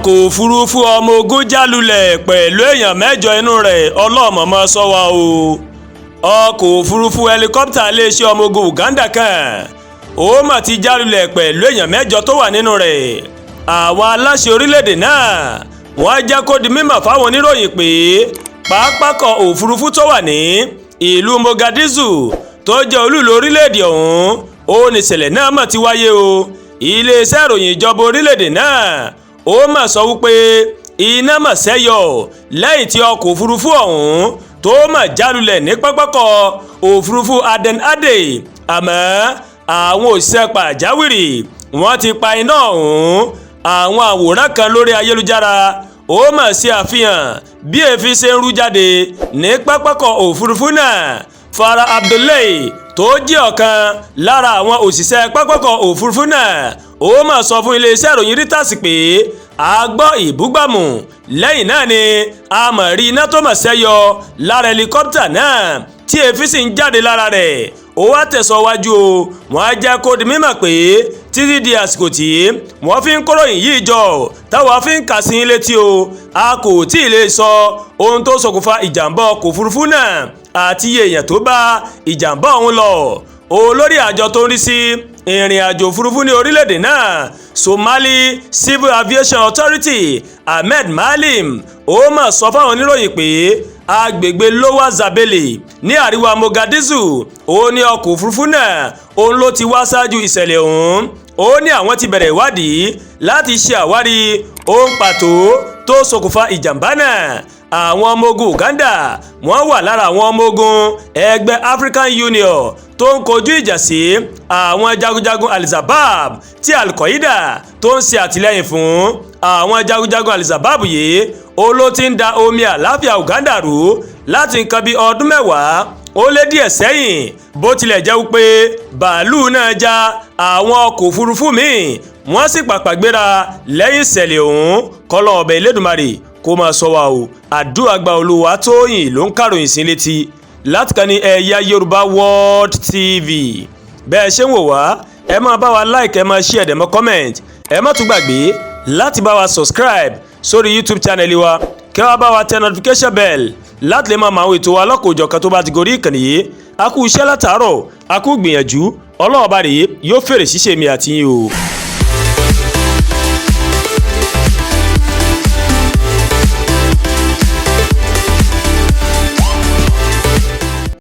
ọkọ̀ òfurufú ọmọ ogun já lulẹ̀ pẹ̀lú èèyàn 8 inú rẹ̀ ọlọ́mọ̀mọ́ sọ wa o. ọkọ̀ òfurufú hẹlikọ́pítà iléeṣẹ́ ọmọ ogun Uganda kan ó mà ti já lulẹ̀ pẹ̀lú èèyàn 8 tó wà nínú rẹ̀. àwọn aláṣẹ orílẹ̀-èdè náà wọ́n jẹ́ kó di mímọ̀ fáwọn oníròyìn pé pápákọ̀ òfurufú tó wà ní ìlú Mogadishu tó jẹ́ olúìlú orílẹ̀-èdè ọ̀hún ó ní ìṣẹ̀lẹ̀ náà mà ti wáyé o. iléeṣẹ́ ìròyìn ìjọba orílẹ̀-èdè náà ó mà sọ wípé iná mà ṣẹ́yọ lẹ́yìn tí ọkọ̀ òfurufú ọ̀hún tó mà já lulẹ̀ ní pápákọ̀ òfurufú Aden Ade, àmọ́ àwọn òṣìṣẹ́ pàjáwìrì wọ́n ti pa iná ọ̀hún. àwọn àwòrán kan lórí ayélujára ó mà ṣe àfihàn bí èéfín ṣe ń rú jáde ní pápákọ̀ òfurufú náà. Fara Abdullahi tó jẹ́ ọ̀kan lára àwọn òṣìṣẹ́ pápákọ̀ òfurufú náà ó mà sọ fún iléeṣẹ́ ìròyìn Reuters pé a gbọ́ ìbúgbàmù lẹ́yìn náà ni a mọ̀ rí iná tó mà ṣẹ́yọ lára hẹlikọ́pítà náà tí èéfín sì ń jáde lára rẹ̀. ó wá tẹ̀síwájú o, wọ́n á jẹ́ kó di mímọ̀ pé títí di àsìkò tí wọ́n fi ń kóròyìn yìí jọ táwa fi ń kà sí létí o, a kò tí ì lè sọ ohun tó ṣokùnfà ìjàmbá ọkọ̀ òfurufú náà àti iye èèyàn tó bá ìjàmbá ọ̀hún lọ. olórí àjọ tó ń rí sí ìrìn àjò òfurufú ní orílẹ̀-èdè náà, Somali Civil Aviation Authority, Ahmed Malim, ó mà sọ fáwọn oníròyìn pé agbègbè Lower Zabele ní àríwá Mogadishu ó ní ọkọ̀ òfurufú náà òun ló ti wá ṣáájú ìṣẹ̀lẹ̀ ọ̀hún. ó ní àwọn ti bẹ̀rẹ̀ ìwádìí láti ṣe àwárí ohun pàtó tó ṣokùnfà ìjàmbá náà. àwọn ọmọ ogun Uganda wọ́n wà lára àwọn ọmọ ogun ẹgbẹ́ African Union tó ń kojú ìjà sí àwọn jagunjagun Al-Shabaab tí Al-Qaeda tó ń ṣe àtìlẹ́yìn fún. àwọn jagunjagun Al-Shabaab yìí ó ló ti ń da omi àlàáfíà Uganda rú láti nǹkan bí ọdún 10 ó lé díẹ̀ sẹ́yìn. bó tilẹ̀ jẹ́ wípé bàálù náà já àwọn ọkọ̀ òfurufú míì wọ́n sì pàpà gbéra lẹ́yìn ìṣẹ̀lẹ̀ ọ̀hún. kọ́lọ́ ọbẹ̀ Elédùmarè kó máa sọ wa o. àdúrà gba Olúwa Tóyìn ló ń kàròyìn sí létí láti kàn ní Ẹ̀yà Yorùbá World TV. bẹ́ẹ̀ ṣe ń wò wá ẹ máa bá wa like, ẹ máa share, ẹ máa comment, ẹ má tún gbàgbé láti bá wa subscribe sórí YouTube channel wa kẹ́ wá bá wa tẹ notification bell láti lè máa mọ àwọn ètò wa lọ́kọ̀ọ́jọ̀kan tó bá ti gorí ìkànnì yìí. a kú iṣẹ́ látàárọ̀, a kú gbìyànjú, Ọlọ́run bá rèé yóò fèrè ṣíṣe mi àti yín o.